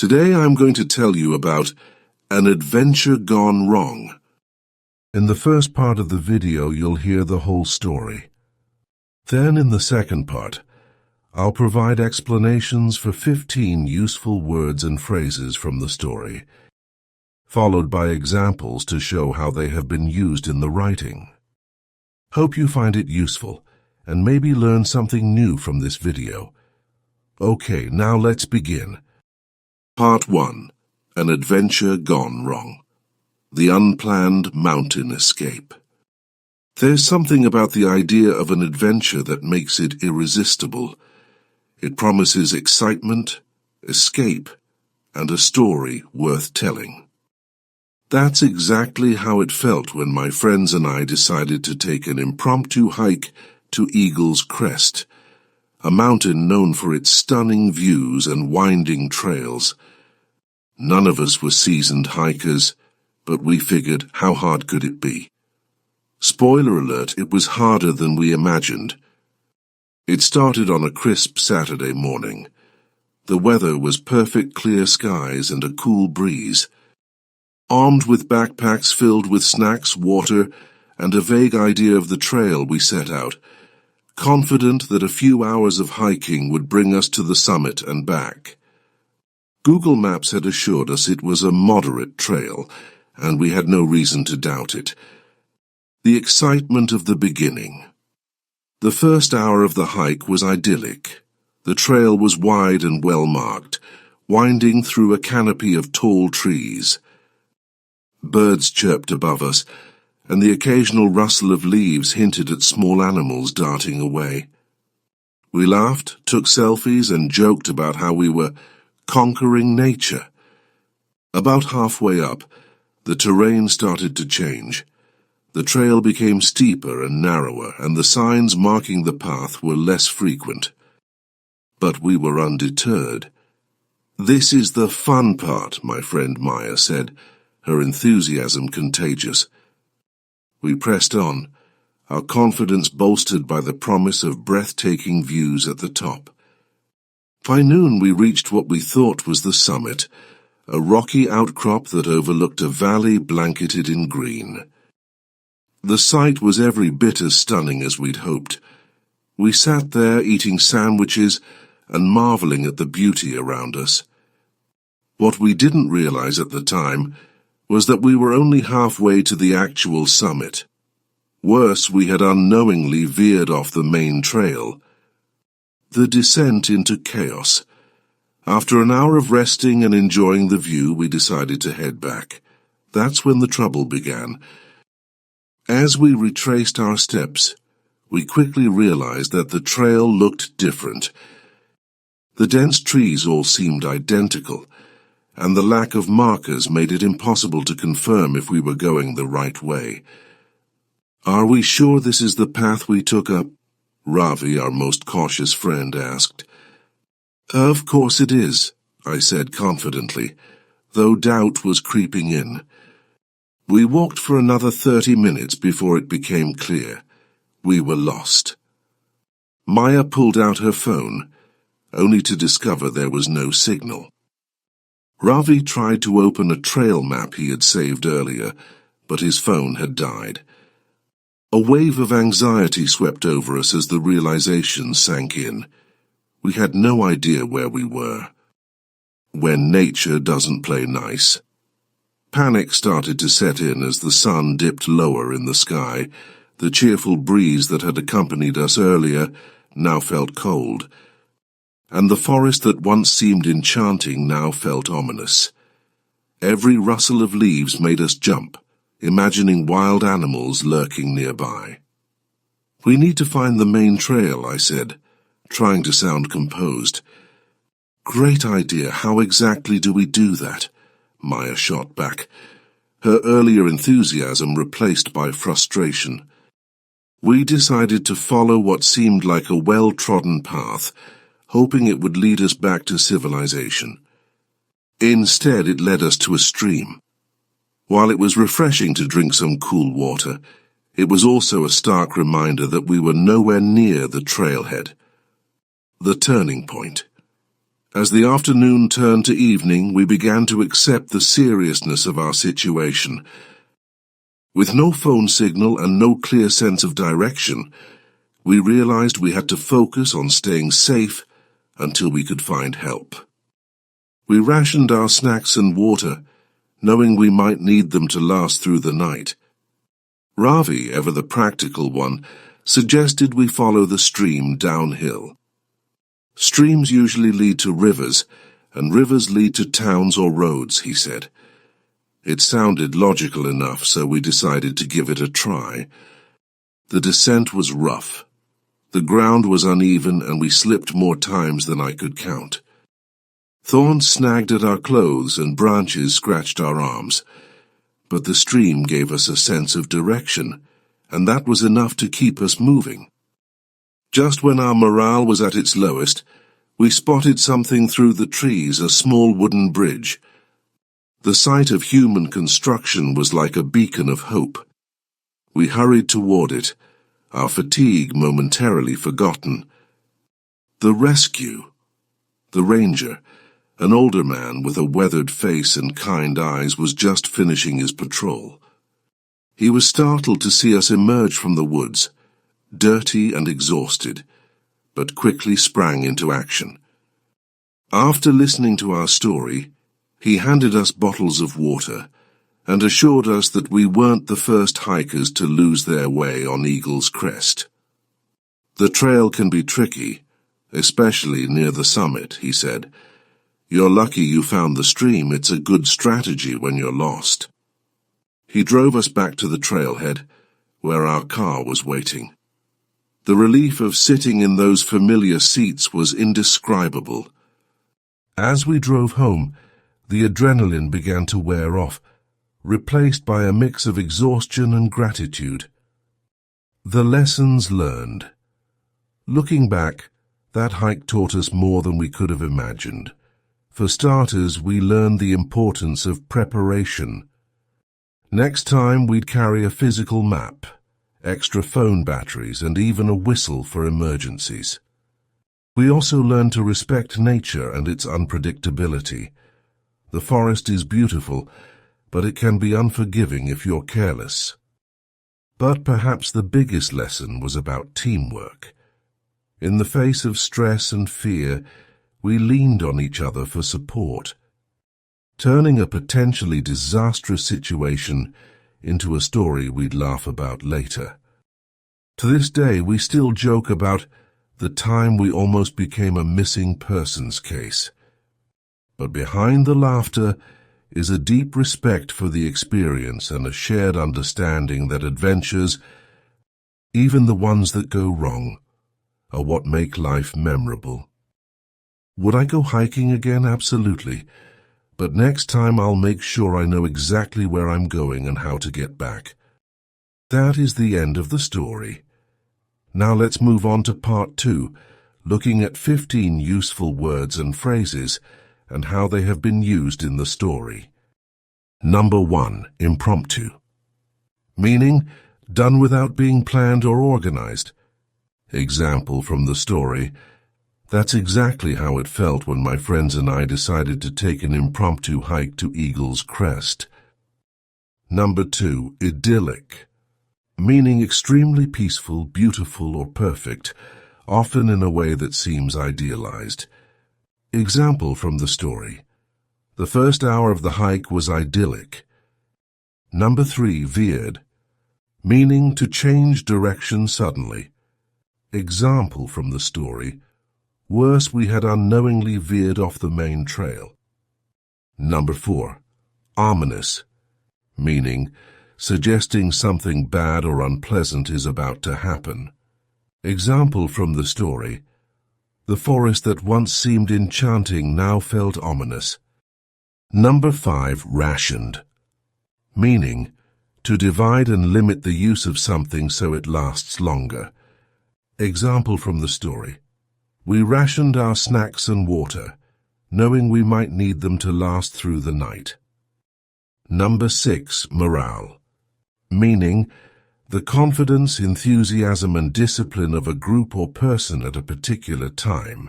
Today I'm going to tell you about an adventure gone wrong. In the first part of the video, you'll hear the whole story. Then in the second part, I'll provide explanations for 15 useful words and phrases from the story, followed by examples to show how they have been used in the writing. Hope you find it useful and maybe learn something new from this video. Okay, now let's begin. Part 1. An Adventure Gone Wrong. The Unplanned Mountain Escape. There's something about the idea of an adventure that makes it irresistible. It promises excitement, escape, and a story worth telling. That's exactly how it felt when my friends and I decided to take an impromptu hike to Eagle's Crest, a mountain known for its stunning views and winding trails. None of us were seasoned hikers, but we figured, how hard could it be? Spoiler alert, it was harder than we imagined. It started on a crisp Saturday morning. The weather was perfect clear skies and a cool breeze. Armed with backpacks filled with snacks, water, and a vague idea of the trail, we set out, confident that a few hours of hiking would bring us to the summit and back. Google Maps had assured us it was a moderate trail, and we had no reason to doubt it. The excitement of the beginning. The first hour of the hike was idyllic. The trail was wide and well-marked, winding through a canopy of tall trees. Birds chirped above us, and the occasional rustle of leaves hinted at small animals darting away. We laughed, took selfies, and joked about how we were conquering nature. About halfway up, the terrain started to change. The trail became steeper and narrower, and the signs marking the path were less frequent. But we were undeterred. "This is the fun part," my friend Maya said, her enthusiasm contagious. We pressed on, our confidence bolstered by the promise of breathtaking views at the top. By noon we reached what we thought was the summit, a rocky outcrop that overlooked a valley blanketed in green. The sight was every bit as stunning as we'd hoped. We sat there eating sandwiches and marveling at the beauty around us. What we didn't realize at the time was that we were only halfway to the actual summit. Worse, we had unknowingly veered off the main trail. The descent into chaos. After an hour of resting and enjoying the view, we decided to head back. That's when the trouble began. As we retraced our steps, we quickly realized that the trail looked different. The dense trees all seemed identical, and the lack of markers made it impossible to confirm if we were going the right way. "Are we sure this is the path we took up?" Ravi, our most cautious friend, asked. "Of course it is," I said confidently, though doubt was creeping in. We walked for another 30 minutes before it became clear. We were lost. Maya pulled out her phone, only to discover there was no signal. Ravi tried to open a trail map he had saved earlier, but his phone had died. A wave of anxiety swept over us as the realization sank in. We had no idea where we were. When nature doesn't play nice. Panic started to set in as the sun dipped lower in the sky. The cheerful breeze that had accompanied us earlier now felt cold, and the forest that once seemed enchanting now felt ominous. Every rustle of leaves made us jump, imagining wild animals lurking nearby. "We need to find the main trail," I said, trying to sound composed. "Great idea. How exactly do we do that?" Maya shot back, her earlier enthusiasm replaced by frustration. We decided to follow what seemed like a well-trodden path, hoping it would lead us back to civilization. Instead, it led us to a stream. While it was refreshing to drink some cool water, it was also a stark reminder that we were nowhere near the trailhead. The turning point. As the afternoon turned to evening, we began to accept the seriousness of our situation. With no phone signal and no clear sense of direction, we realized we had to focus on staying safe until we could find help. We rationed our snacks and water, knowing we might need them to last through the night. Ravi, ever the practical one, suggested we follow the stream downhill. Streams usually lead to rivers, and rivers lead to towns or roads, he said. It sounded logical enough, so we decided to give it a try. The descent was rough. The ground was uneven, and we slipped more times than I could count. Thorns snagged at our clothes and branches scratched our arms. But the stream gave us a sense of direction, and that was enough to keep us moving. Just when our morale was at its lowest, we spotted something through the trees, a small wooden bridge. The sight of human construction was like a beacon of hope. We hurried toward it, our fatigue momentarily forgotten. The rescue. The ranger, an older man with a weathered face and kind eyes, was just finishing his patrol. He was startled to see us emerge from the woods, dirty and exhausted, but quickly sprang into action. After listening to our story, he handed us bottles of water and assured us that we weren't the first hikers to lose their way on Eagle's Crest. The trail can be tricky, especially near the summit, he said. You're lucky you found the stream. It's a good strategy when you're lost. He drove us back to the trailhead, where our car was waiting. The relief of sitting in those familiar seats was indescribable. As we drove home, the adrenaline began to wear off, replaced by a mix of exhaustion and gratitude. The lessons learned. Looking back, that hike taught us more than we could have imagined. For starters, we learned the importance of preparation. Next time, we'd carry a physical map, extra phone batteries, and even a whistle for emergencies. We also learned to respect nature and its unpredictability. The forest is beautiful, but it can be unforgiving if you're careless. But perhaps the biggest lesson was about teamwork. In the face of stress and fear, we leaned on each other for support, turning a potentially disastrous situation into a story we'd laugh about later. To this day, we still joke about the time we almost became a missing persons case. But behind the laughter is a deep respect for the experience and a shared understanding that adventures, even the ones that go wrong, are what make life memorable. Would I go hiking again? Absolutely. But next time I'll make sure I know exactly where I'm going and how to get back. That is the end of the story. Now let's move on to part 2, looking at 15 useful words and phrases and how they have been used in the story. Number 1, impromptu. Meaning, done without being planned or organized. Example from the story: that's exactly how it felt when my friends and I decided to take an impromptu hike to Eagle's Crest. Number 2, idyllic. Meaning extremely peaceful, beautiful, or perfect, often in a way that seems idealized. Example from the story: the first hour of the hike was idyllic. Number 3, veered. Meaning to change direction suddenly. Example from the story: worse, we had unknowingly veered off the main trail. Number 4, ominous. Meaning suggesting something bad or unpleasant is about to happen. Example from the story: the forest that once seemed enchanting now felt ominous. Number 5, rationed. Meaning to divide and limit the use of something so it lasts longer. Example from the story: we rationed our snacks and water, knowing we might need them to last through the night. Number 6, morale. Meaning the confidence, enthusiasm, and discipline of a group or person at a particular time.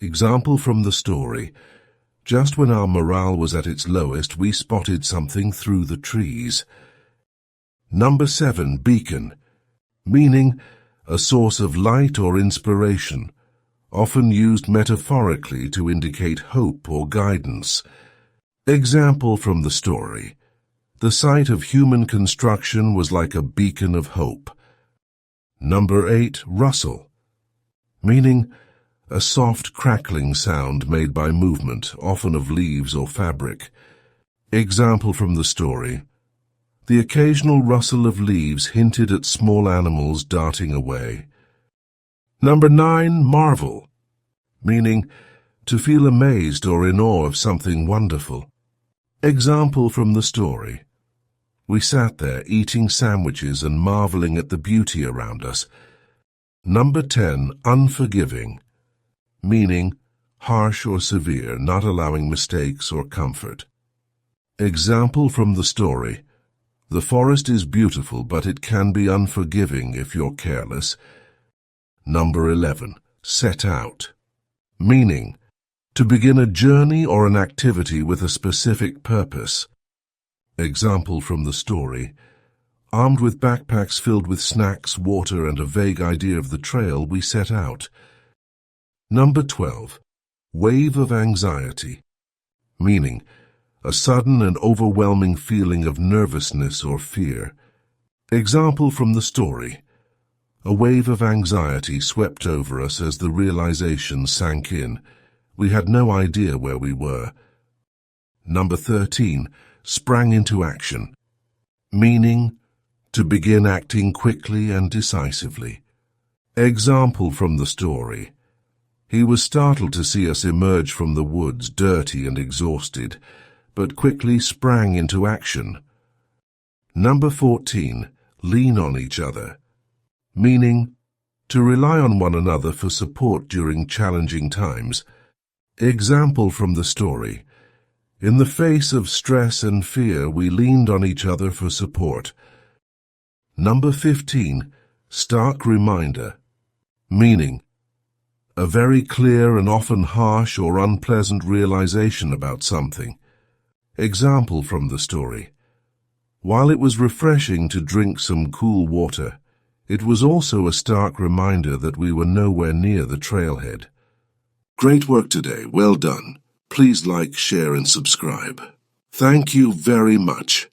Example from the story. Just when our morale was at its lowest, we spotted something through the trees. Number 7, beacon, meaning a source of light or inspiration, often used metaphorically to indicate hope or guidance. Example from the story. The site of human construction was like a beacon of hope. Number 8, rustle, meaning a soft crackling sound made by movement, often of leaves or fabric. Example from the story. The occasional rustle of leaves hinted at small animals darting away. Number 9, marvel, meaning to feel amazed or in awe of something wonderful. Example from the story. We sat there eating sandwiches and marveling at the beauty around us. Number 10, unforgiving, meaning harsh or severe, not allowing mistakes or comfort. Example from the story. The forest is beautiful, but it can be unforgiving if you're careless. Number 11, set out, meaning to begin a journey or an activity with a specific purpose. Example from the story. Armed with backpacks filled with snacks, water, and a vague idea of the trail, we set out. Number 12, wave of anxiety, meaning a sudden and overwhelming feeling of nervousness or fear. Example from the story. A wave of anxiety swept over us as the realization sank in. We had no idea where we were. Number 13, sprang into action, meaning to begin acting quickly and decisively. Example from the story. He was startled to see us emerge from the woods, dirty and exhausted, but quickly sprang into action. Number 14, lean on each other, meaning to rely on one another for support during challenging times. Example from the story. In the face of stress and fear, we leaned on each other for support. Number 15, stark reminder, meaning a very clear and often harsh or unpleasant realization about something. Example from the story. While it was refreshing to drink some cool water, it was also a stark reminder that we were nowhere near the trailhead. Great work today. Well done. Please like, share, and subscribe. Thank you very much.